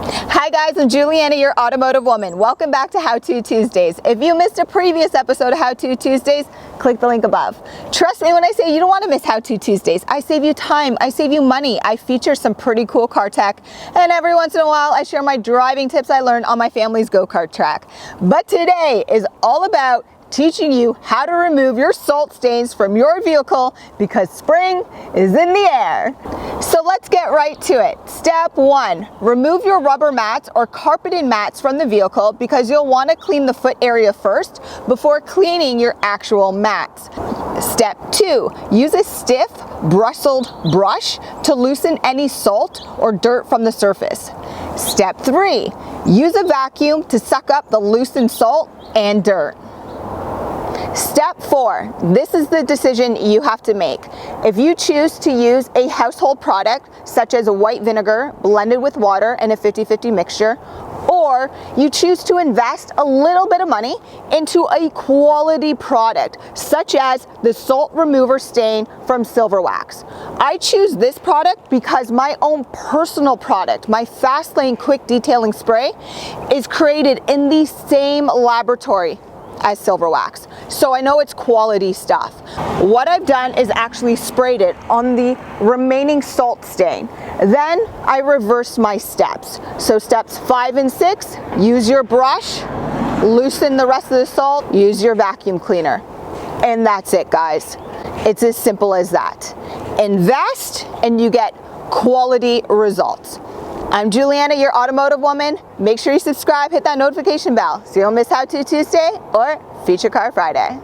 Hi guys, I'm Juliana, your automotive woman. Welcome back to How To Tuesdays. If you missed a previous episode of How To Tuesdays, click the link above. Trust me when I say you don't want to miss How To Tuesdays. I save you time, I save you money, I feature some pretty cool car tech, and every once in a while I share my driving tips I learned on my family's go-kart track. But today is all about teaching you how to remove your salt stains from your vehicle because spring is in the air. So let's get right to it. Step 1, remove your rubber mats or carpeted mats from the vehicle because you'll want to clean the foot area first before cleaning your actual mats. Step 2, use a stiff, bristled brush to loosen any salt or dirt from the surface. Step 3, use a vacuum to suck up the loosened salt and dirt. Step 4, this is the decision you have to make. If you choose to use a household product, such as a white vinegar blended with water and a 50-50 mixture, or you choose to invest a little bit of money into a quality product, such as the salt remover stain from Silver Wax. I choose this product because my own personal product, my FASTLANE Quick Detailing Spray, is created in the same laboratory as Silver Wax, so I know it's quality stuff. What I've done is actually sprayed it on the remaining salt stain. Then I reversed my steps. So steps 5 and 6, use your brush, loosen the rest of the salt, use your vacuum cleaner. And that's it, guys. It's as simple as that. Invest and you get quality results. I'm Juliana, your automotive woman. Make sure you subscribe, hit that notification bell so you don't miss How To Tuesday or Feature Car Friday.